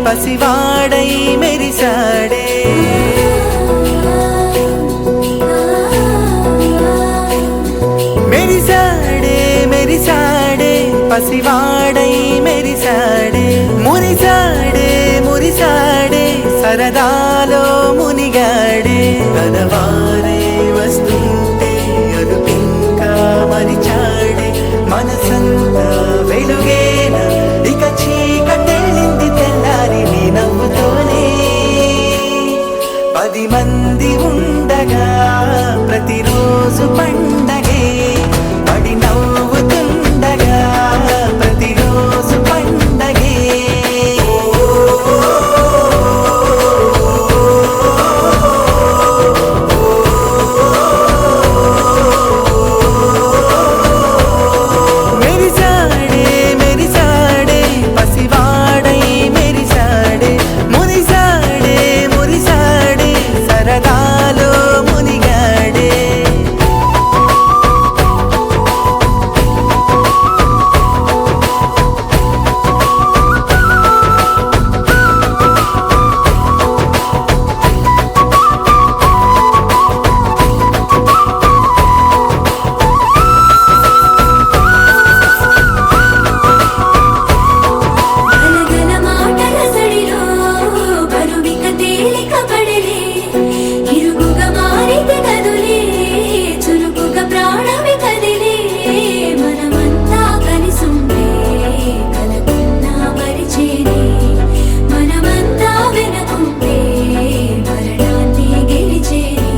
పసివాడై మెరిసాడే మెరిసాడే మెరిసాడే పసివాడై మెరిసాడే మురిసాడే మురిసాడే సరదాలో మునిగాడే కలవారే వస్తుంటే అదుపింకా మరిచాడే మనసంతా వెలుగేనా ఇక చీకటెళ్ళింది తెల్లారి నీ నవ్వుతోనే 10 మంది ఉండగా ప్రతిరోజు పండగే పడి నవ్వుతుండగా ప్రతిరోజు పండగే మెరిసాడే మెరిసాడే పసివాడై మెరిసాడే మురిసాడే మురిసాడే సరదాలో మునిగాడే గలగల మాటల సడిలో బరువిక తేలిక పడలే ఇరుగుగా మారితే కదులే చురుకుగా ప్రాణమి కదిలే మనమంతా కలిసుండే కలకున్నా మరిచేనే మనమంతా వెనకుంటే మరణాన్ని గెలిచేనే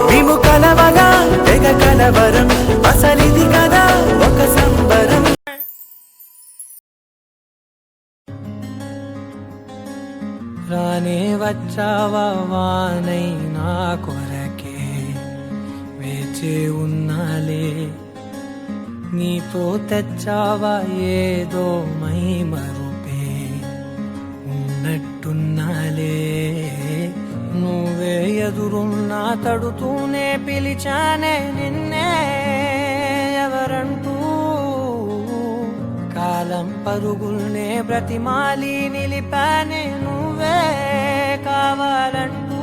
మేము కలవగా తెగ కలవరం అసలిది కదా ఒక సంబరం రానే వచ్చావా వానై నా కొరకే వేచే ఉన్నాలే నీతో తెచ్చావా ఏదో మై మరుపే ఉన్నట్టున్నాలే నువ్వే ఎదురున్నా తడుతూనే పిలిచానే నిన్నే ఎవరంటూ కాలం పరుగుల్నే బ్రతిమాలి నిలిపానే నువ్వే కావాలంటూ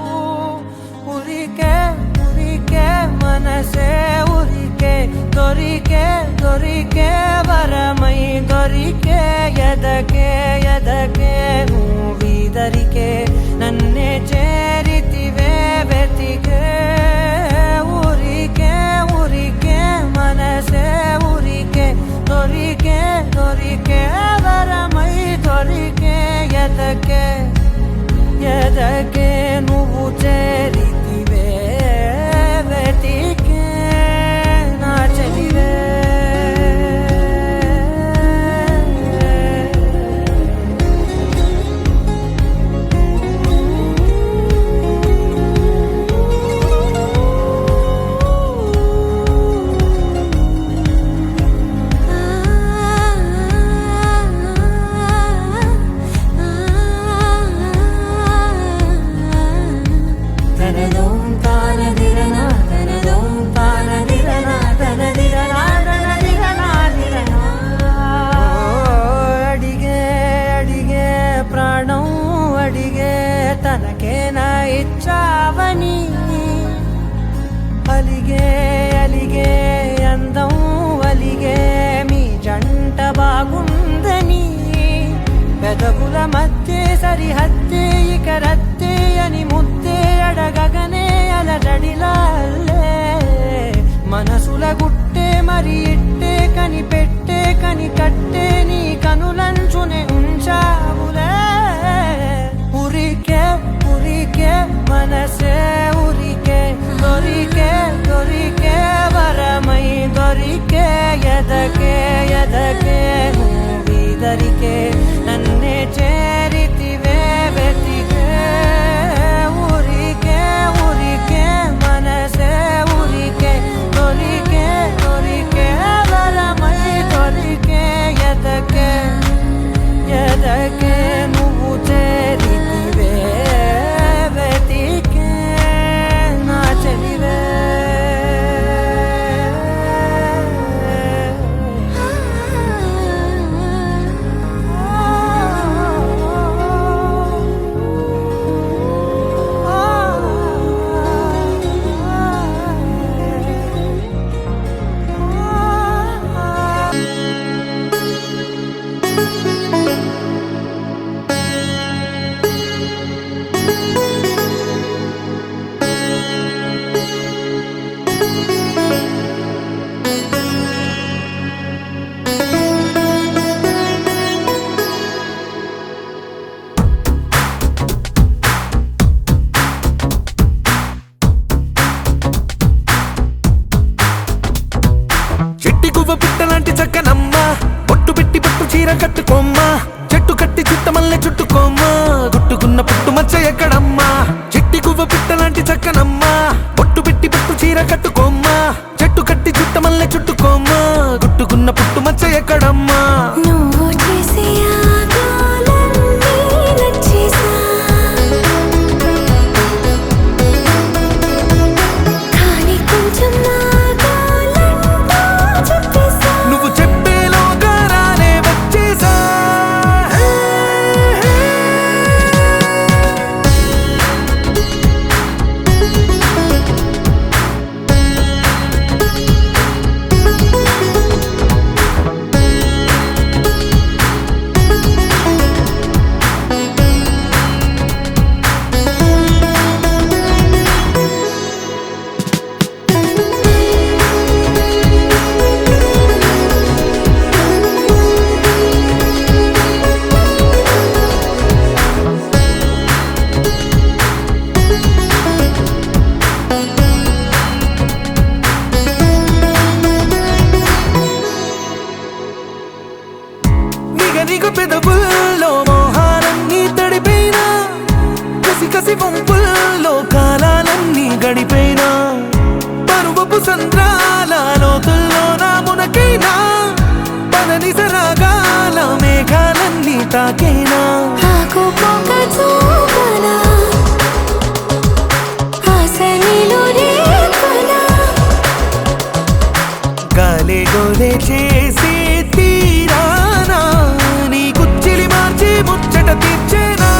ఉరికే ఉరికే మనసే ఉరికే దొరికే దొరికే వరమై దొరికే ఎదకే ఎదకే నువ్వీదరికే నన్నే చేరితివే వెతికే ఊరికే ఊరికే మనసే ఊరికే దొరికే దొరికే వరమై దొరికే ఎదకే ఎదకే నువ్వు చేరితివే వెతికే నా చెలివే తనదోం తానదిరనా తనదోం తానదిరనా తనదిరనా తనదిరనా దిరనా అడిగే అడిగే ప్రాణం అడిగే తనకేనా ఇచ్చావని అలిగే అలిగే అందం అలిగే మీ జంట బాగుందని పెదవుల మధ్య సరిహద్దే ఇక రద్దే అని ముద్దే అడగగనే అలజడిలాల్లే మనసుల గుట్టే మరి ఇట్టే కనిపెట్టే కని కట్టే నీ కనులంచునే ఉంచావులే ఉరికే ఉరికే మనసే ఉరికే దొరికే దొరికే వరమై దొరికే ఎదకే ఎదకే నువ్వీదరికే నన్నే చేరితివే వెతికే ఊరికే ఊరికే మనసే ఊరికే దొరికే దొరికే వరమై దొరికే ఎదకే చెట్టు కట్టి చుట్టమల్లె చుట్టుకోమ్మా గుట్టుకున్న పుట్టు మచ్చ ఎక్కడమ్మా చిట్టి గువ్వ పిట్టలాంటి చక్కనమ్మా పొట్టు పెట్టి పట్టు చీర కట్టుకోమ్మా చెట్టు కట్టి చుట్టమల్లె చుట్టుకోమ్మా గుట్టుకున్న పుట్టు మచ్చ ఎక్కడమ్మా నువ్వు చేసే ఆగాలన్నీ నచ్చేసా కానీ కొంచెం ఆగాలంటూ చెప్పేసా నువ్వు చెప్పేలోగా రాలే వచ్చేసా నిగ పెదవుల్లో మోహాలన్నీ తడిపోయినా కసి కసి వంపుల్లో కాలాలన్నీ గడిపోయినా పరువపు సంద్రాల లోతుల్లో నా మునకైనా పదని సరాగాల మేఘాలన్నీ తాకేనా ఆకుపోక చూపనా ఆశనిలో రేపనా గాలే గోలే చేసే తీరానా నీ కుచ్చిలి మార్చి ముచ్చట తీర్చేనా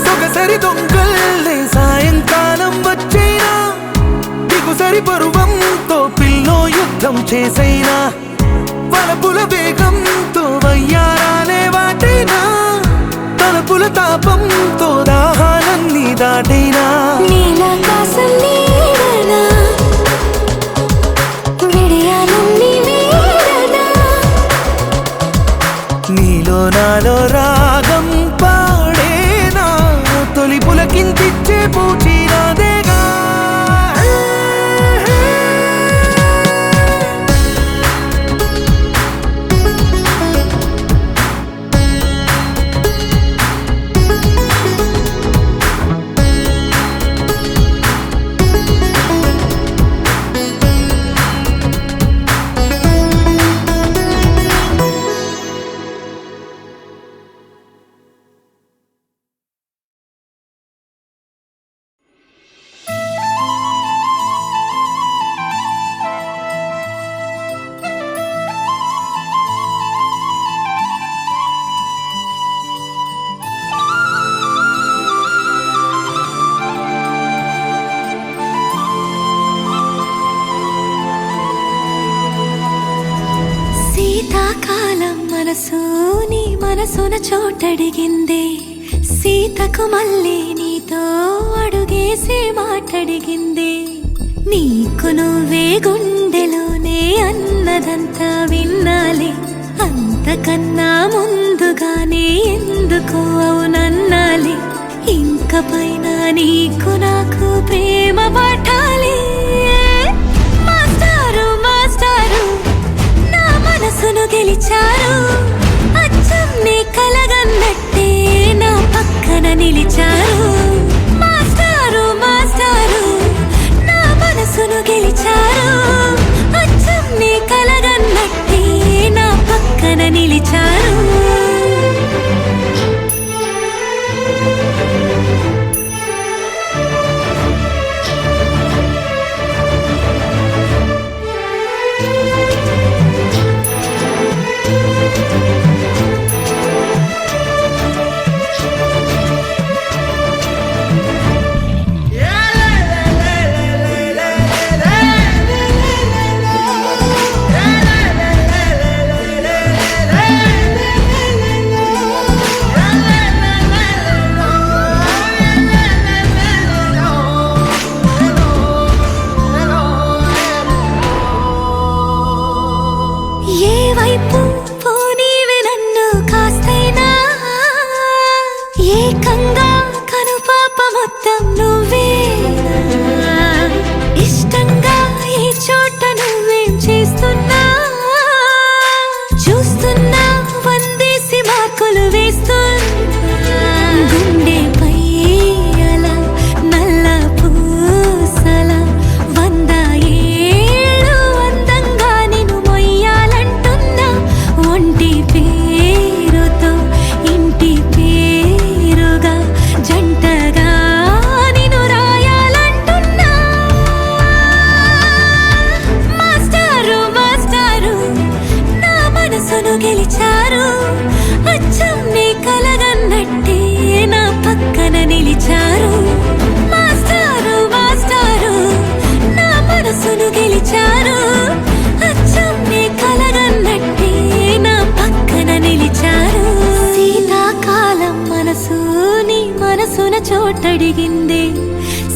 సొగసరి దొంగల్లే సాయంకాలం వచ్చేనా దిగుసరి పరువంతో పిల్లో యుద్ధం చేసైనా వలపుల వేగంతో వయ్యారాలే వాటైనా తలుపుల తాపంతో దాహాలన్నీ దాటైనా నీలాకాశం నీడనా విడియాలన్నీ వీడనా నీలో నాలో రాగం పాడేనా తొలి పులకింతిచ్చే పూచిరాదేగా శీతాకాలం మనసు నీ మనసున చోటడిగిందే సీతకు మళ్ళీ నీతో అడుగేసి మాటడిగిందే నీకు నువ్వే గుండెలోనే అన్నదంతా విన్నాలే అంతకన్నా ముందుగానే ఎందుకు అవునన్నాలే ఇంక పైన నీకు నాకు ప్రేమ పట్టాలి మాస్టారు మాస్టారు నా మనసును గెలిచారు అచ్చం నీ కలగన్నట్టే నా పక్కన నిలిచారు మాస్టారు మాస్టారు నా మనసును గెలిచారు అచ్చం నీ కలగన్నట్టే నా పక్కన నిలిచారు అడిగిందే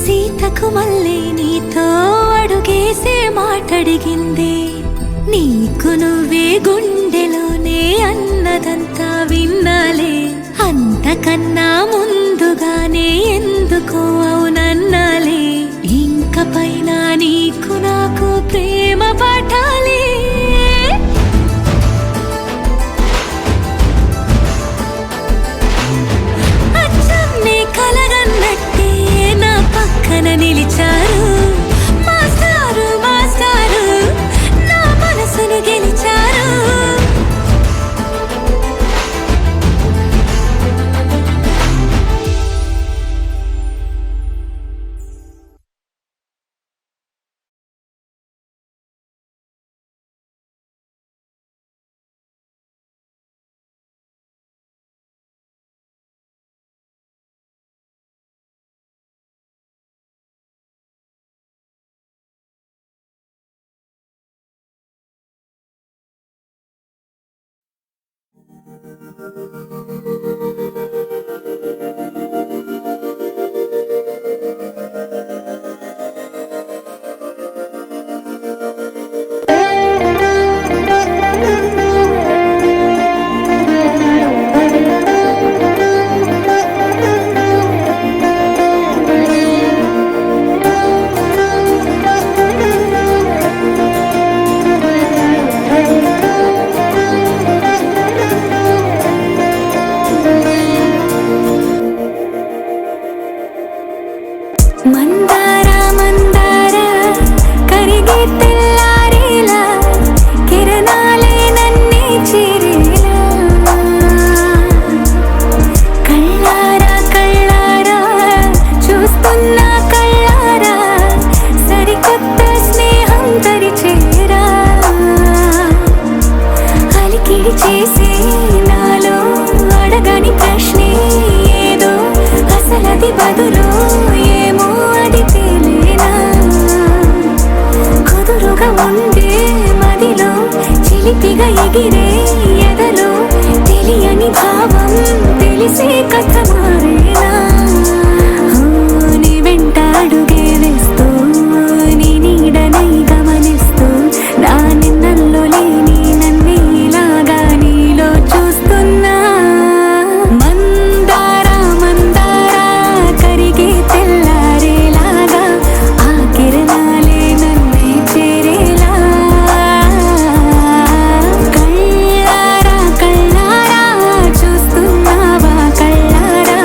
సీతకు మళ్ళీ నీతో అడుగేసే మాటడిగిందే నీకు నువ్వే గుండెలోనే అన్నదంతా విన్నాలే అంతకన్నా ముందుగానే ఎందుకో అవునన్నాలే ఇంక పైన నీకు నాకు ప్రేమ పాఠాలే అచ్చం నీ కలగన్నట్టే నా పక్కన నిలిచారు మాస్టారు మాస్టారు నా మనసును గెలిచారు మందార మందార కరిగే తెల్లారేలా కిరణాలే నన్నే చేరేలా కళ్ళారా కళ్ళారా చూస్తున్నా కళ్ళారా సరికొత్త స్నేహం తరిచేరా అలికిడి చేసే నాలో అడగని ప్రశ్నే ఏదో అసలది బదులు ఏమో అది తేలేనా కుదురుగా ఉండే మదిలో చిలిపిగా ఎగిరే ఎదలో తెలియని భావం తెలిసే కథ మారేనా నీ వెంట అడుగే వేస్తూ నీ నీడనై గమనిస్తూ నా నిన్నల్లో లేని నన్నే ఇలాగా నీలో చూస్తున్నా మందార మందార కరిగే తెల్లారేలాగా ఆ కిరణాలే నన్నే చేరేలా కళ్ళారా కళ్ళారా చూస్తున్నావా కళ్ళారా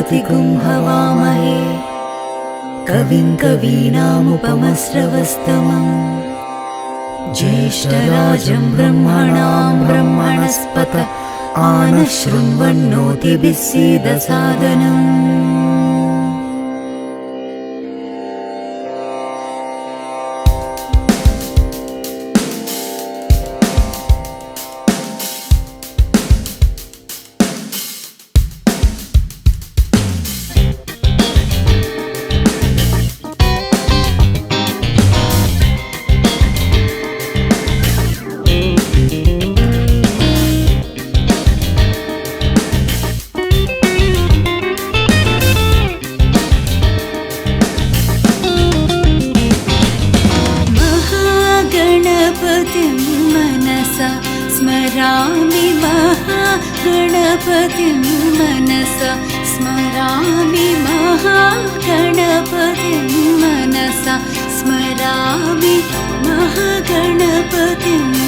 गणपतिगुं हवामहे कविं कवीनामुपमश्रवस्तमम् ज्येष्ठराजं ब्रह्मणां ब्रह्मणस्पत आनशृण्वन्नोतिभिः सीदसादनम् स्मरामि महागणपतिं मनसा स्मरामि महागणपतिं मनसा स्मरामि महागणपतिम्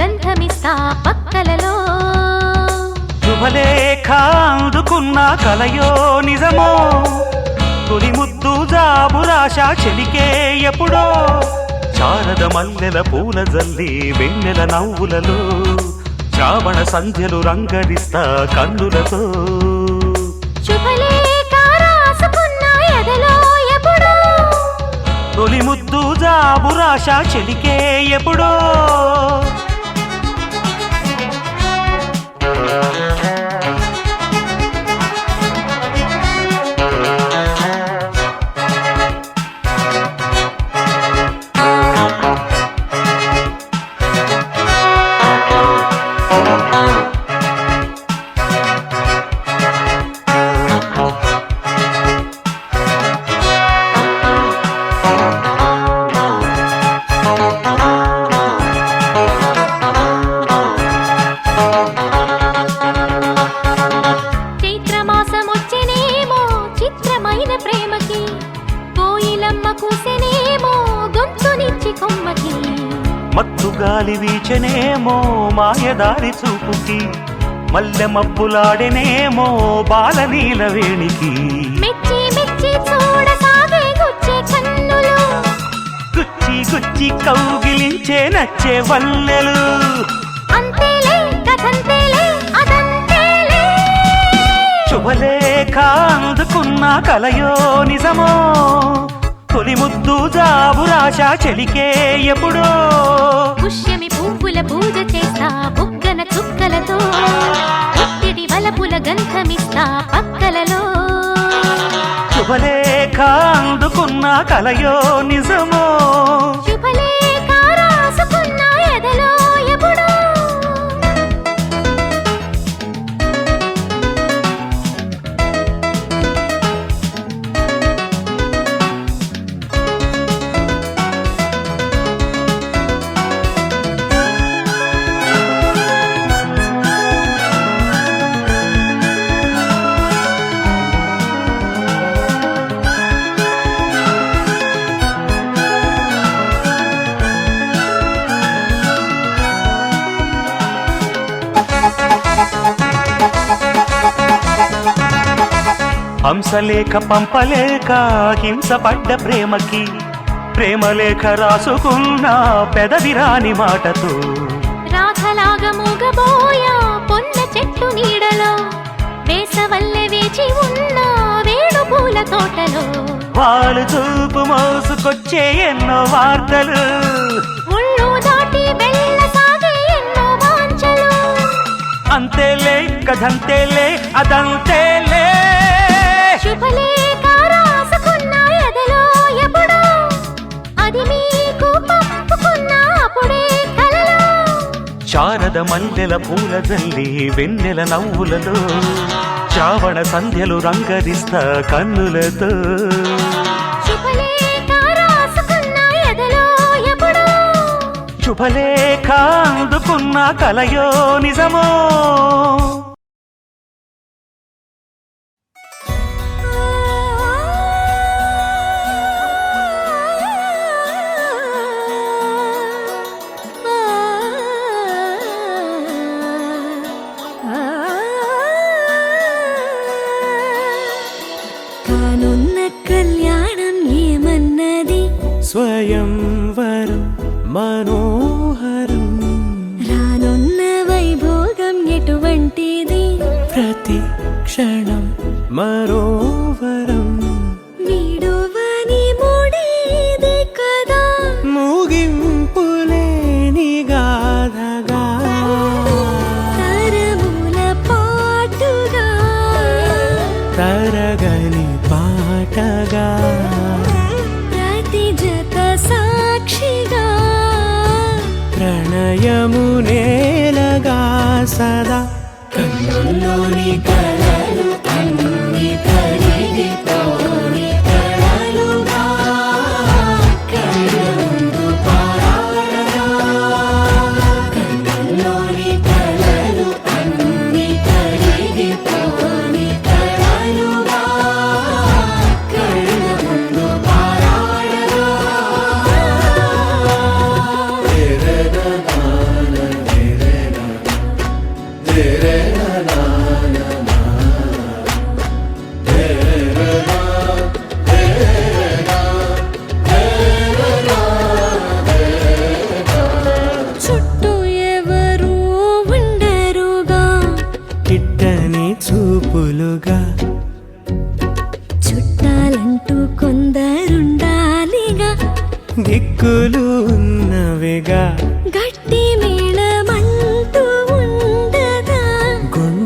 గంధమిస్తా పక్కలలో శుభలేఖ అందుకున్న కలయో నిజమో తొలి ముద్దు జాబురాశ చెలికే ఎప్పుడో శారద మల్లెల పూల జల్లి వెన్నెల నవ్వులలో శ్రావణ సంధ్యలు రంగరిస్తా కన్నులతో శుభలేఖ రాసుకున్న ఎదలో ఎప్పుడో తొలి ముద్దు జాబురాశ చెలికే ఎప్పుడో చైత్రమాసమొచ్చెనేమో చిత్రమైన ప్రేమకి కోయిలమ్మ కూసెనేమో గొంతునిచ్చి కొమ్మకి మత్తు గాలి వీచెనేమో మాయదారి చూపుకి మల్లె మబ్బులాడెనేమో బాలనీల వేణికి మెచ్చి మెచ్చి చూడసాగే గుచ్చే కన్నులు గుచ్చి గుచ్చి కౌగిలించే నచ్చే వల్లెలు అంతేలే కథంతేలే అదంతేలే శుభలేఖ అందుకున్న కలయో నిజమో తొలి ముద్దు జాబురాశ చెలికే ఎప్పుడో పుష్యమి పువ్వుల పూజ చేస్తా బుగ్గన చుక్కలతో పుట్టిడి వలపుల గంధమిస్తా పక్కలలో శుభలేఖ అందుకున్న కలయో నిజమో శుభలేఖ రాసుకున్న ఎదలో ఎప్పుడో హంసలేఖ పంపలేక హింసపడ్డ ప్రేమకి ప్రేమలేఖ రాసుకున్న పెదవిరాని మాటతో రాధలాగా మూగబోయా పొన్న చెట్టు నీడలో వేసవల్లె వేచి ఉన్న వేణు పూల తోటలో వాళ్ళు చూపు మోసుకొచ్చే ఎన్నో వార్తలు ఒళ్ళు దాటి వెళ్ళసాగే ఎన్నో వాంఛలు అంతేలే కథంతేలే అదంతేలే శుభలేఖ రాసుకున్న ఎదలో ఎప్పుడో అది మీకు పంపుకున్న అప్పుడే కలలో శారద మల్లెల పూల జల్లి వెన్నెల నవ్వులలో శ్రావణ సంధ్యలు రంగరిస్తా కన్నులతో శుభలేఖ రాసుకున్న ఎదలో ఎప్పుడో శుభలేఖ అందుకున్న కలయో నిజమో కానున్న కళ్యాణం ఏమన్నది స్వయంవరం మనోహరం రానున్న వైభోగం ఎటువంటిది ప్రతి క్షణం మరోవరం వీడువని మూడేది కదా ముగింపులేని గాథగా తరముల పాటుగా తరగని పాటగా ప్రతి జత సాక్షిగా ప్రణయము నేలగా సదా కన్నుల్లోని కలలు అన్ని కరిగిపోని కలలుగా కళ్ళ ముందు పారాడగా కన్నుల్లోని కలలు అన్ని కరిగిపోని కలలుగా కళ్ళ ముందు పారాడగా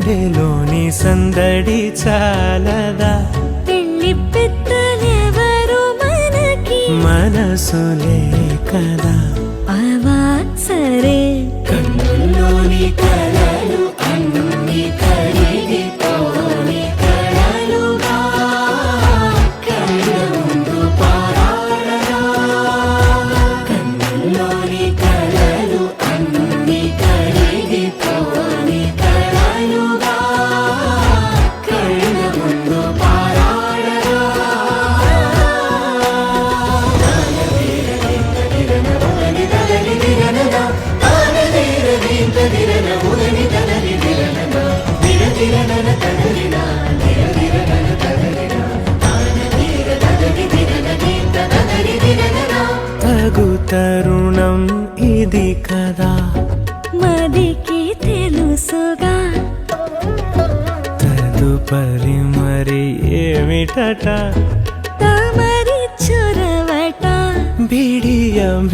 గుండెలోని సందడి చాలదా పెళ్లి పెద్దలెవరు మనకి మనసులే కదా అవా సరే కన్నుల్లోని కలలు అన్ని కరిగిపోని కలలుగా కళ్ళ ముందు పారాడగా కన్నుల్లోని కలలు అన్ని కరిగిపోని కలలుగా కళ్ళ ముందు పారాడగా తగు తరుణం ఇది కదా మదికి తెలుసుగా తదుపరి మరి ఏమిటట తమరి చొరవట బిడియమిదేంటి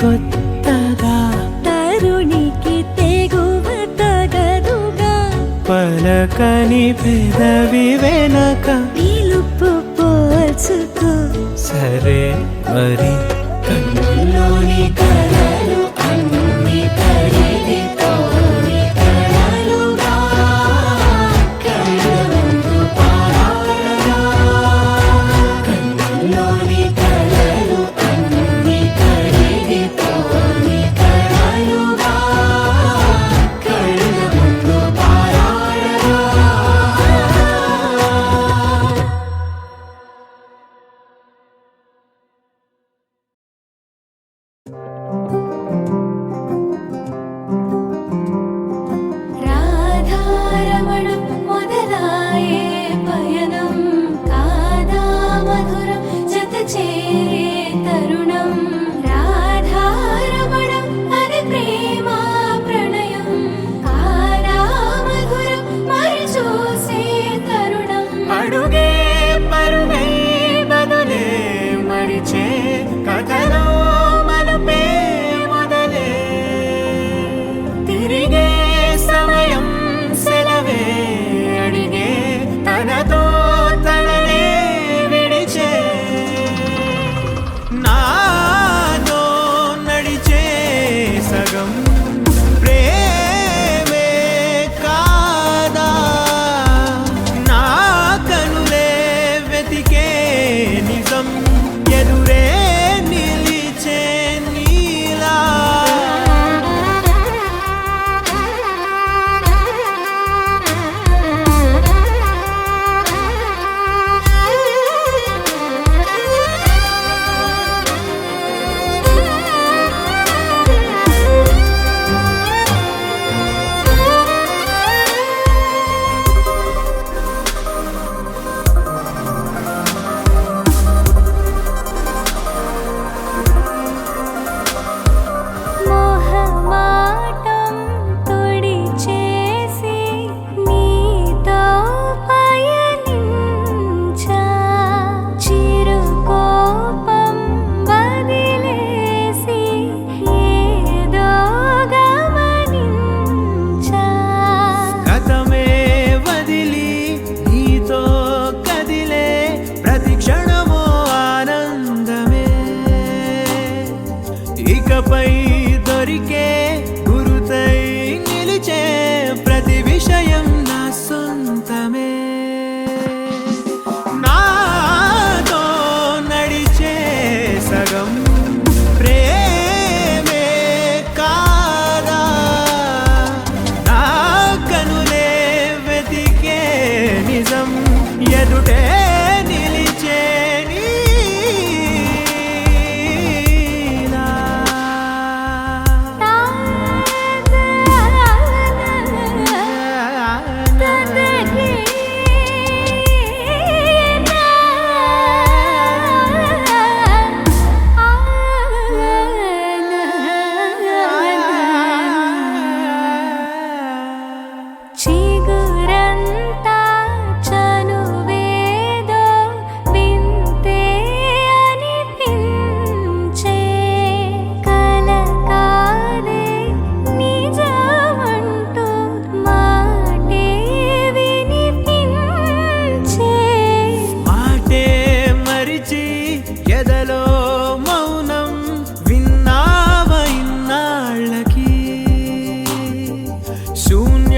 కొత్తగా తరుణికి తెగువ తగదుగా పలకని పెదవి వెనక పిలుపు పోల్చుకో సరే మరి కన్నుల్లోని కలలు అన్ని కరిగిపోని కలలుగా కళ్ళ ముందు పారాడగా కన్నుల్లోని కలలు అన్ని కరిగిపోని కలలుగా కళ్ళ ముందు పారాడగా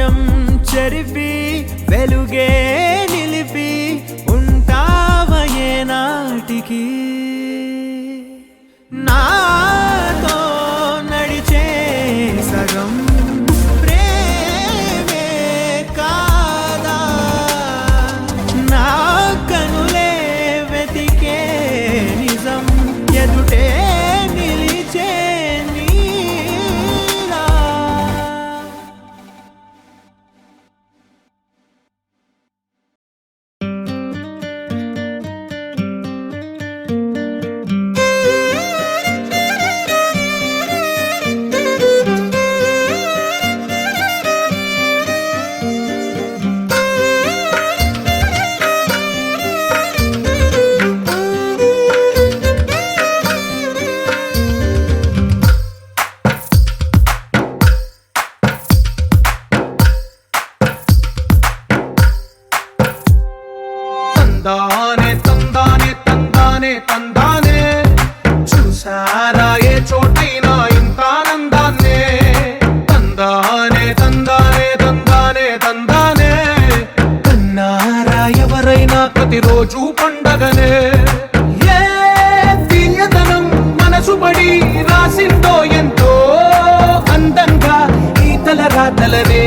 మౌఢ్యం చెరిపి వెలుగే నిలిపి ఉంటావయే నాటికి నాతో నడిచే సగం ప్రేమే కాదా నా కనులే వెతికే నిజం ఎదుటే నిలిచే నీలా తందానే తందానే తందానే తందానే చూసారా ఏ చోటైనా ఇంత ఆనందాన్నే తందానే తందానే తందానే తందానే కన్నారా ఎవరైనా ప్రతిరోజు పండగనే ఏ తీయదనం మనసు పడి రాసిందో ఎంతో అందంగా ఈ తల రాతలనే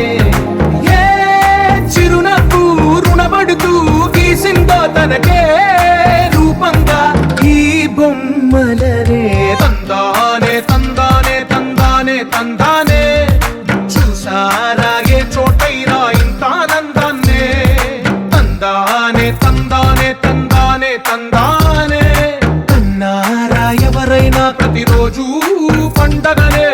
ఏ చిరునవ్వు రుణపడుతూ గీసిందో తనకే రూపంగా ఈ బొమ్మలనే తందానే తందానే తందానే తందానే చూసారా ఏ చోటైనా ఇంత ఆనందాన్నే తందానే తందానే తందానే తందానే కన్నారా ఎవరైనా ప్రతిరోజు పండగనే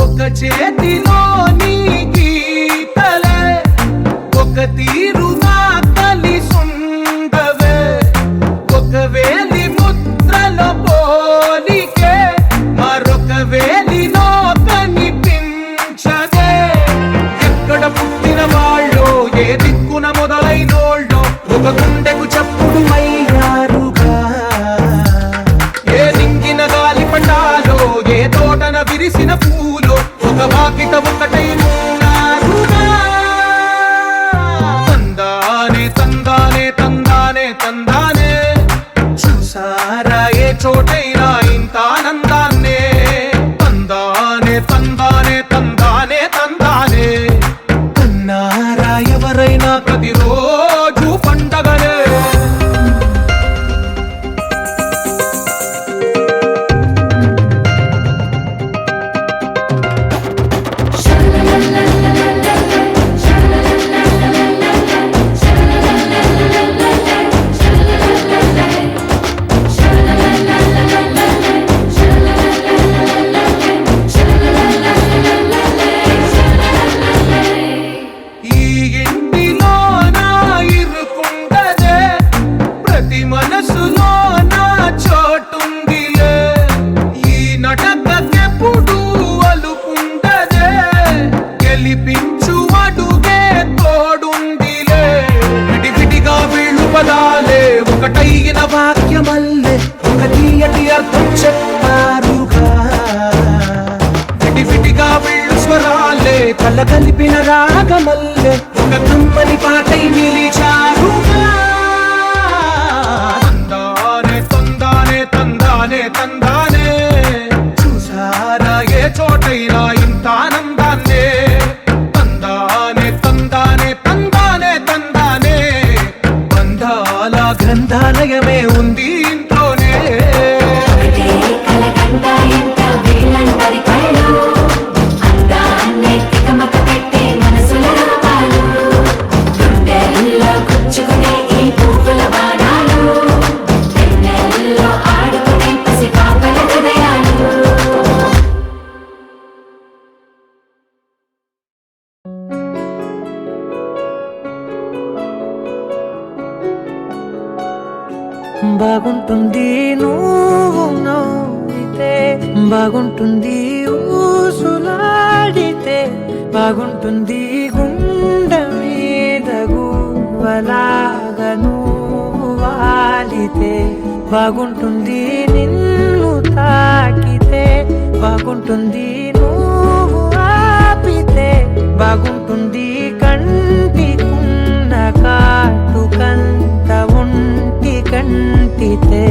ఒక చేతిలో నీ గీతలే ఒక తీరుగా కలిసుండవే ఒక వేలి ముద్రల పోలికే మరొక వేలిలో కనిపించదే ఎక్కడ పుట్టిన వాళ్ళో ఏ దిక్కున మొదలైనోళ్ళో ఒక గుండెకు చప్పుడు అయ్యారుగా ఏ దింగిన గాలి పటాలో ఏ తోటన విరిసిన పూలో ఒక వాకిట ఒకటై ఉన్నారుగా తందానే తందానే తందానే తందానే చూసారా ఏ చోటైనా ఇంత ఆనందాన్నే తందానే తందానే తందానే తందానే కన్నారా ఎవరైనా ప్రతిరోజు పండగనే ఈ ఇంటిలో నా ఇరుకుండదే ప్రతి మనసులో నా చోటుందిలే ఈ నటకెప్పుడు అలుకుండదే గెలిపించు అడుగే తోడుందిలే విడివిడిగా వీళ్ళు పదాలే ఒకటైన వాక్యమల్లే ఒక తీయటి అర్థం చెప్పారుగా విడివిడిగా వీళ్ళు స్వరాలే కళ్ళ కలిపిన రాగమల్లే ఒక కమ్మని పాటై నిలిచారుగా తందానే తందానే తందానే తందానే చూసారా ఏ చోటైనా ఇంత ఆనందాన్నే తందానే తందానే తందానే తందానే బంధాల గ్రంథాలయమే ఉంది ఇంట్లోనే బాగుంటుంది నువ్వు నవ్వితే, బాగుంటుంది ఊసులాడితే, బాగుంటుంది గుండె మీద గువ్వలాగా నువ్వు వాలితే, బాగుంటుంది నిన్ను తాకితే, బాగుంటుంది నువ్వు ఆపితే, బాగుంటుంది కంటికున్న కాటుకంత ఒంటి కంటితే.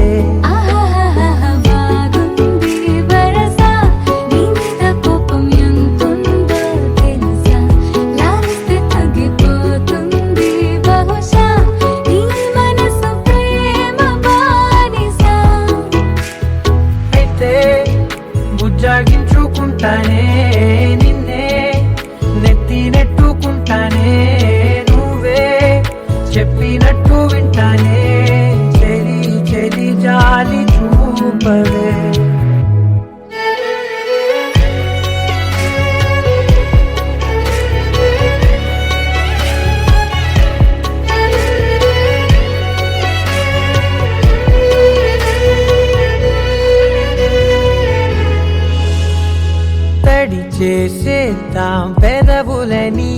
బాగుంది వరస నీ మీద కోపం ఎంతుందో తెలుసా, లాలిస్తే తగ్గిపోతుంది బహుశా నీ మనసు ప్రేమ బానిస. అయితే బుజ్జాగించుకుంటానే నిన్నే, నెత్తి నెట్టుకుంటానే నువ్వే చెప్పినట్టు వింటానే, చెలి చెలి జాలి చూపవే. తడి చేసేద్దాం పెదవులని,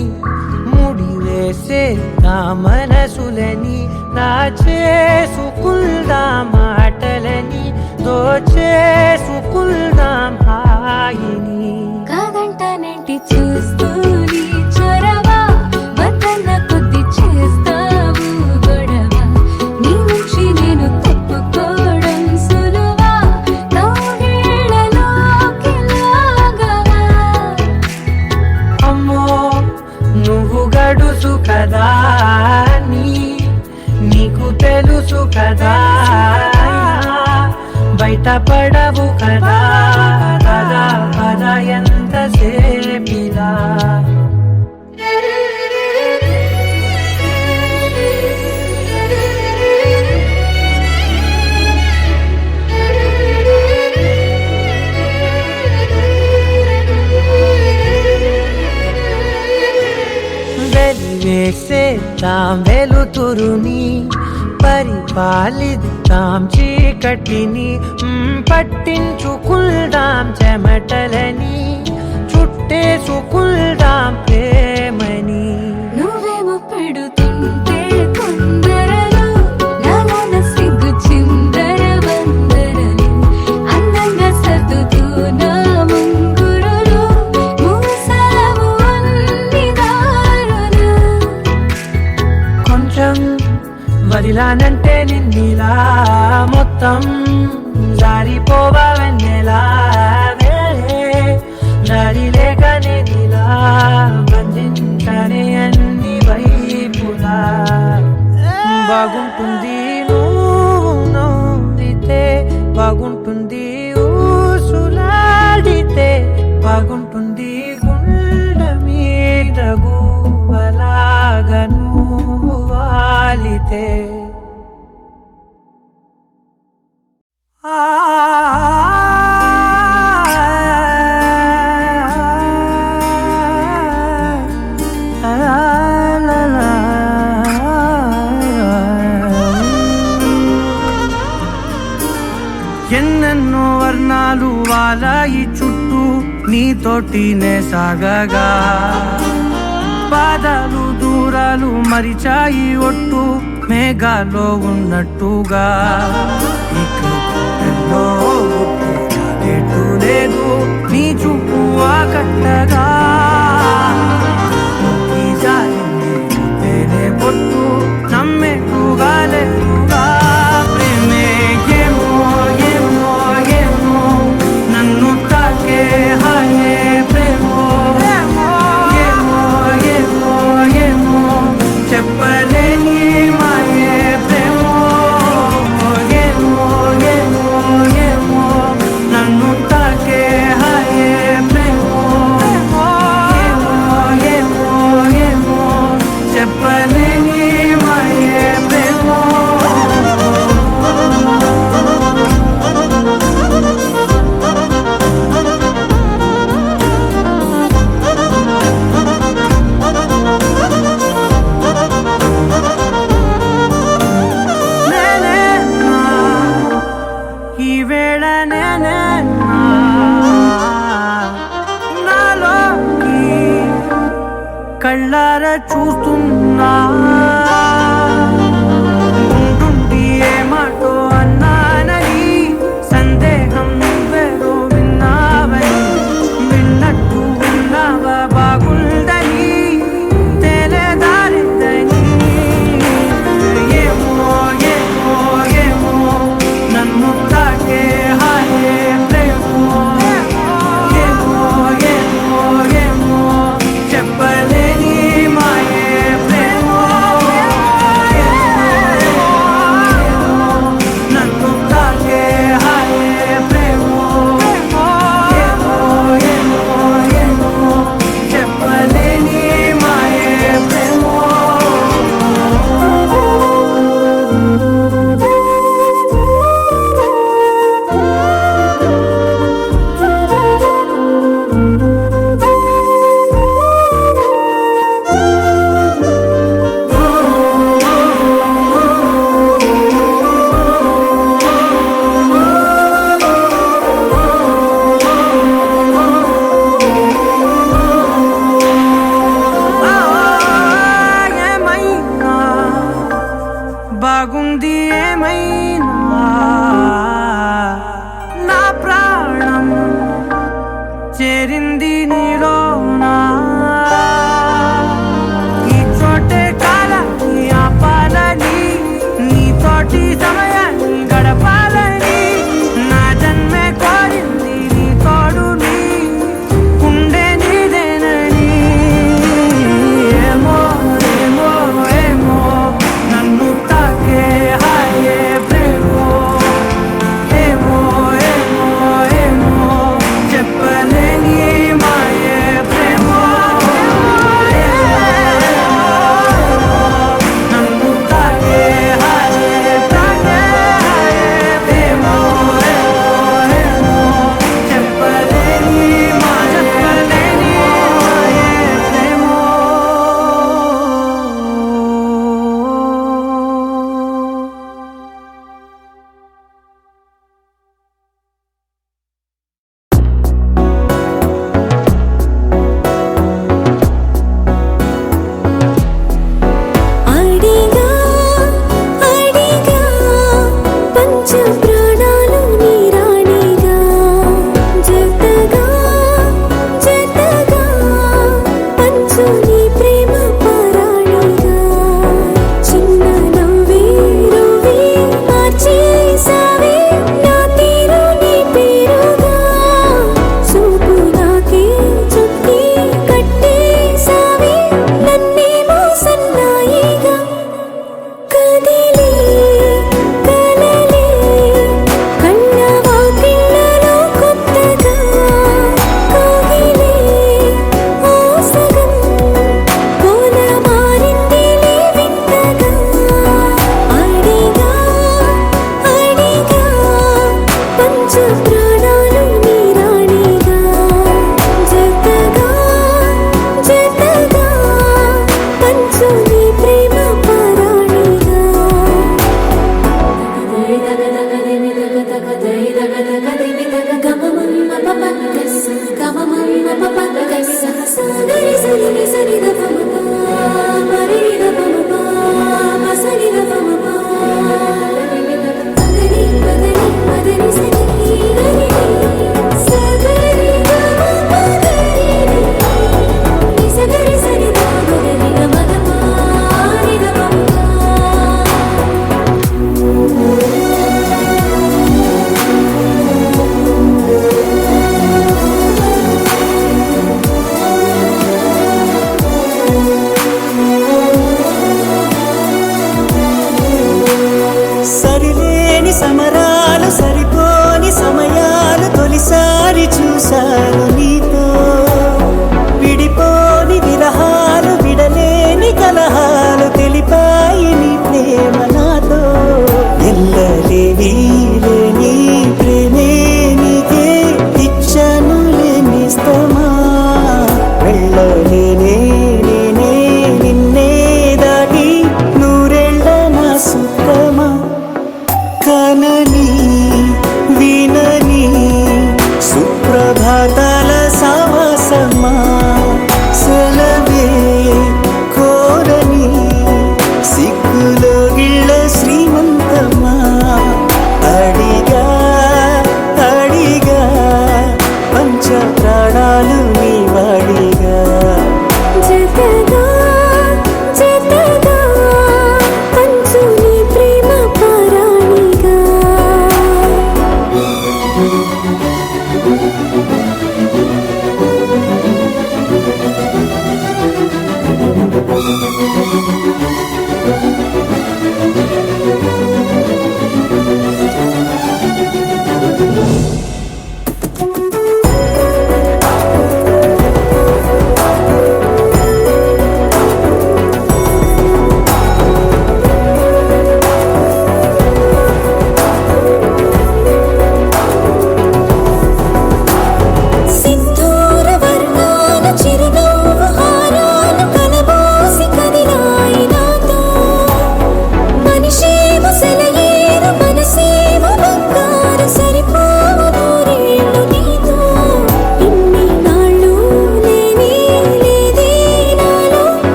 ముడి వేసేద్దాం మనసులని, నా చేసుకుందాం మాటలని, దోచేసుకుందాం హాయిని. కాదంటానేంటి చూస్తూ నీ చొరవ, వద్దన్న కొద్ది చేస్తావు గొడవ, నీ నుంచి నేను తప్పుకోవడం సులువా, కౌగిళ్ళలోకి లాగవా. అమ్మో నువ్వు గడుసు కదా నీకు తెలుసు కదా, బయట పడవు కదా, పద పద ఎంతసేపిలా. వెలివేసేద్దాం వెలుతురుని, పరిపాలిద్దాం చీకటిని, పట్టించుకుందాం చెమటలని, చుట్టేసుకుందాం ప్రేమని. నువ్వేమో పెడుతుంటే కొందరలు, నాలోన సిగ్గు చిందర వందరలు, అందంగా సర్దుతూ నా ముంగురులు, మూసావు అన్ని దారులు. కొంచెం వదిలానంటే నిన్నిలా మొత్తం జారిపోవా వెన్నెలా, దారి లేక నేనిలా బంధించనే అన్ని వైపులా. బాగుంటుంది నువ్వు నవ్వితే, బాగుంటుంది ఊసులాడితే, బాగుంటుంది గుండె మీద గువ్వలాగా నువ్వు వాలితే. ఎన్నెన్నో వర్ణాలు వాలాయి చుట్టూ నీతోటినే సాగగా, పాదాలు దూరాలు మరిచాయి ఒట్టు మేఘాలో ఉన్నట్టుగా, ఎన్నో గుర్తు లేదు నీ చూపు ఆకట్టగా, జారింది పొట్టు నమ్మేట్టుగా లేదుగా, ప్రేమే ఏమో ఏమో ఏమో నన్ను తాకే హాయే ప్రేమో, ఏమో ఏమో ఏమో చెప్పలేని మాయే ప్రేమో, ఏమో ఏమో ఏమో నన్ను తాకే హాయే ప్రేమో, ఏమో ఏమో ఏమో చెప్పలేని కళ్ళారా చూస్తున్నా ఉంటుండి ఏ మాటో అన్నానని సందేహం నువ్వేదో విన్నావని విన్నట్టు ఉన్నావా బాగుందని తెలియదారిందని ఏమో ఏమో ఏమో నన్ను తాకే హాయే ప్రేమో ఏమో ఏమో ఏమో చెప్పలేని మాయే ప్రేమో నన్ను తాకే హాయే ప్రేమో ఏమో ఏమో ఏమో చెప్పలేని మాయే ప్రేమో ఏమైనా బాగుంది ఏమైనా నా ప్రాణం చేరింది నీలోనా ఈ చోటే కాలాన్ని ఆపాలని నీతోటి సమయాన్ని గడపాలని నా జన్మే కోరింది నీ తోడుని ఉండే నీదేనని ఏమో ఏమో ఏమో నన్ను తాకే హాయే ప్రేమో ఏమో ఏమో ఏమో చెప్పలేని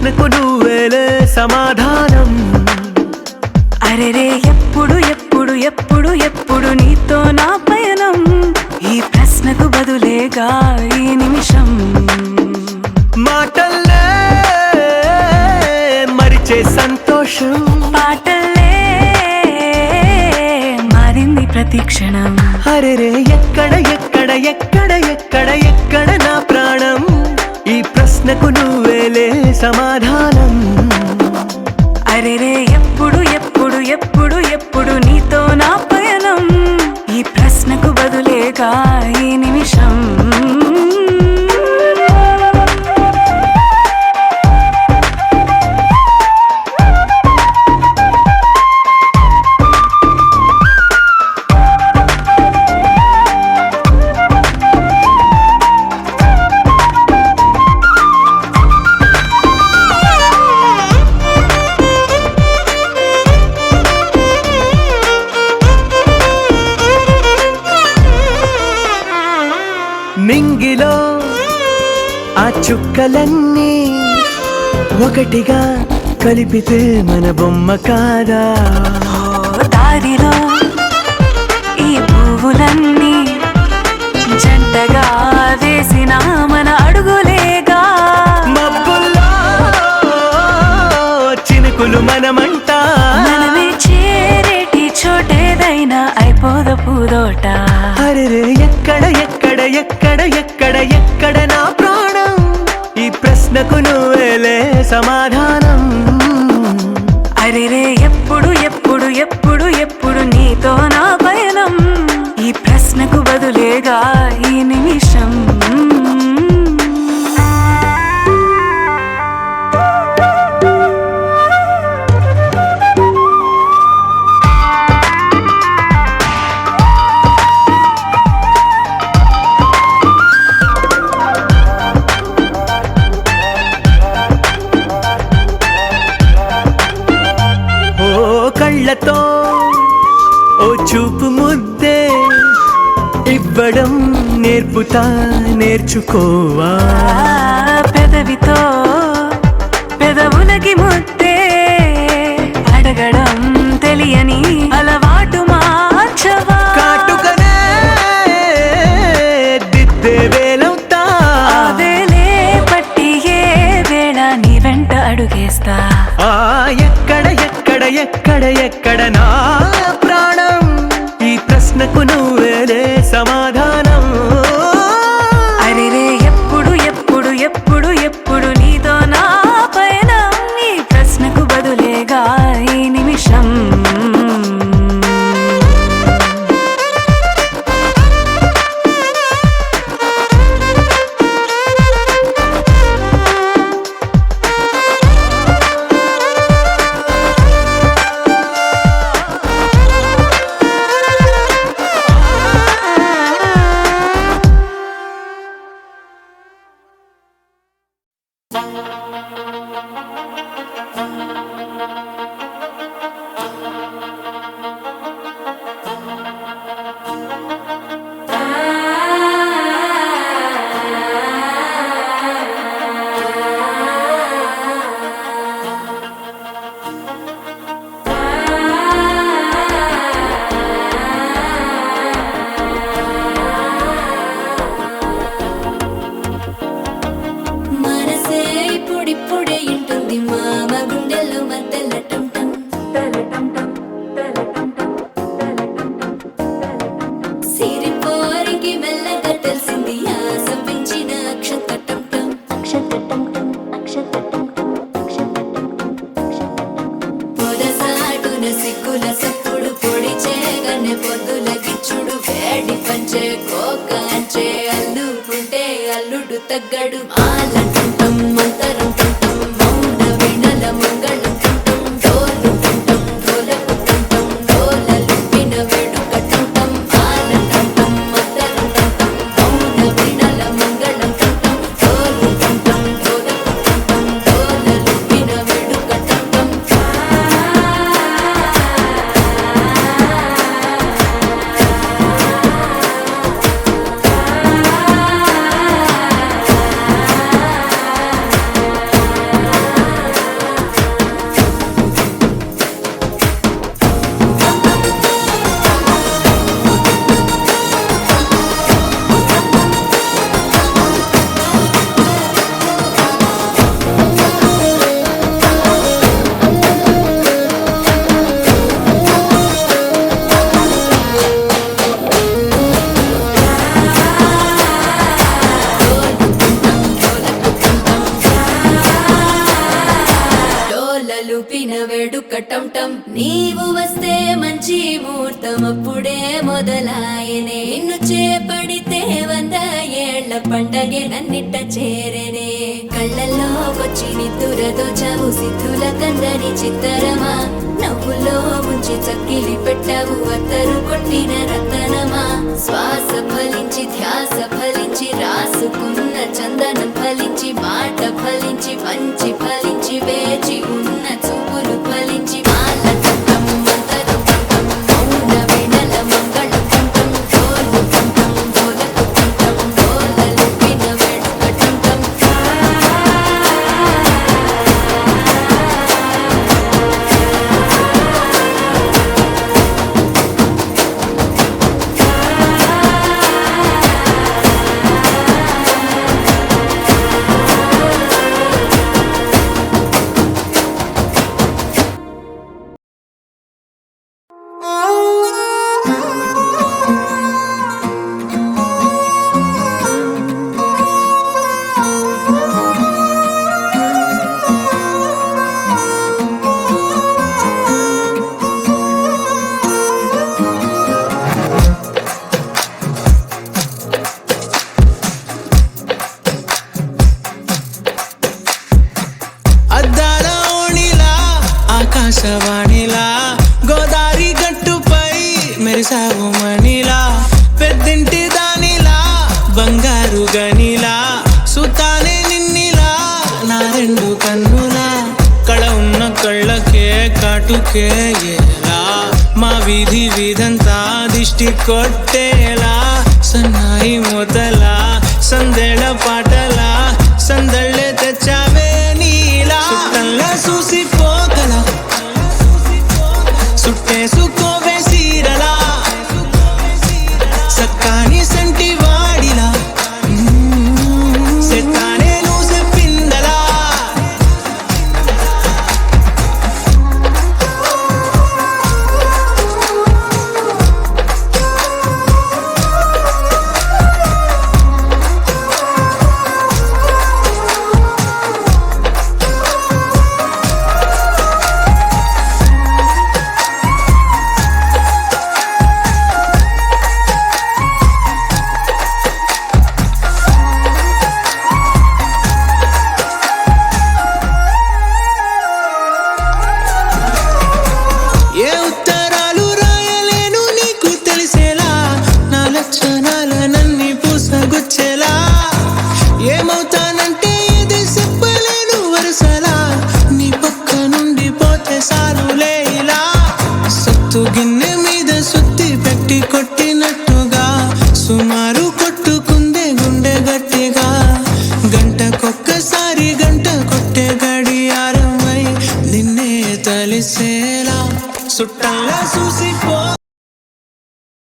ప్రశ్నకు నువ్వేలే సమాధానం. అరెరే ఎప్పుడు ఎప్పుడు ఎప్పుడు ఎప్పుడు నీతో నా పయనం, ఈ ప్రశ్నకు బదులేగా ఈ నిమిషం. మాటల్లే మరిచే సంతోషం, పాటల్లే మారింది ప్రతి క్షణం. అరెరే ఎక్కడ ఎక్కడ ఎక్కడ ఎక్కడ ఎక్కడ నా ప్రాణం, ఈ ప్రశ్నకు నువ్వేలే సమాధానం. అరెరే ఎప్పుడు ఎప్పుడు ఎప్పుడు ఎప్పుడు నీతో నా పయనం, ఈ ప్రశ్నకు బదులేగా ఈ నిమిషం. మింగిలో ఆ చుక్కలన్నీ ఒకటిగా కలిపితే మన బొమ్మ కాదా. దారిలో ఈ పువ్వులన్నీ జంటగా వేసిన మన అడుగులేగా. మబ్బుల్లో చినుకులు మనమంట, మనమే చేరేటి చోటేదైనా అయిపోద పూదోట. అరెరే ఎక్కడ ఎక్కడ ఎక్కడ ఎక్కడ ఎక్కడ నా ప్రాణం, ఈ ప్రశ్నకు నువ్వేలే సమాధానం. అరెరే ఎప్పుడు ఎప్పుడు ఎప్పుడు ఎప్పుడు నీతో నా పయనం, ఈ ప్రశ్నకు బదులేగా ఈ నిమిషం. కళ్ళతో ఓ చూపు ముద్దే ఇవ్వడం నేర్పుతా నేర్చుకోవా. పెదవితో పెదవులకి ముద్దే అడగడం తెలియని అలవాటు మార్చవా. కాటుకనే దిద్దే వేలవుతా, వేలే పట్టి ఏ వేళ నీ వెంట అడుగేస్తా. ఎక్కడ ఎక్కడ ఎక్కడ ఎక్కడ నా ప్రాణం, ఈ ప్రశ్నకు నువ్వేలే సమాధానం. అరెరే ఎప్పుడు ఎప్పుడు ఎప్పుడు ఎప్పుడు నీతో నా పైన, ఈ ప్రశ్నకు బదులేగా ఈ నిమిషం. తగ్గడు ఆలంటం మంతరం మౌన వీణల మంగళం డోలు లూపిన వేడుక టం నీవు వస్తే మంచి ముహూర్తం అప్పుడే మొదలాయనే నిన్ను చేపడితే 100 ఏళ్ల పండగే నన్నిట్ట చేరనే కళ్ళల్లో వచ్చి నిద్దురతో చావు సిద్ధుల కందని చిత్తరమా నవ్వులో ముంచి చక్కిలి పెట్టావు అత్తరు కొట్టిన రతనమా శ్వాస ఫలించి ధ్యాస ఫలించి రాసుకున్న చందనం ఫలించి మాట ఫలించి మంచి ఫలించి వేచి ఉన్న చూపులు ఫలించి మాల కంఠం మంతరు కంఠం మౌన వెనల మంగళ కంఠం డోలు కంఠం డోలకు కంఠం డోలలు పిన వేడుక కంఠం అద్దాల ఓణిలా ఆకాశవాణిలా గోదారి గట్టుపై మెరిసావు మణిలా పెద్దింటి దానిలా బంగారు గనిలా సుతానే నిన్నిలా నా 2 కన్నులా కళ ఉన్న కళ్ళకే కాటుకే ఎలా మా వీధి వీధంతా దిష్టి కొట్టేలా సన్నాయి మొదలా సందేళ పాటలా సందళ్ళే తెచ్చావే నీలా సుట్టంలా చూసిపోగల సుట్టేసుకోవే సీరలా సక్కాని సంటి వాడిలా సెత్తానే నువ్వు చెప్పిందలా ఏ ఉత్తరాలు రాయలేను నీకు తెలిసేలా నా లక్షణాలనన్నీ పూసగుచ్చేలా ఏమవుతానంటే ఏది చెప్పలేను వరుసలా నీ పక్క నుండి పోతే సారులే ఇలా సత్తు గిన్నె మీద సుత్తి పెట్టి కొట్టినట్టుగా సుమారు కొట్టుకుందే గుండె గట్టిగా గంటకొక్కసారి గంట కొట్టే గడియారమై నిన్నే తలిసేలా సుట్టంలా చూసిపో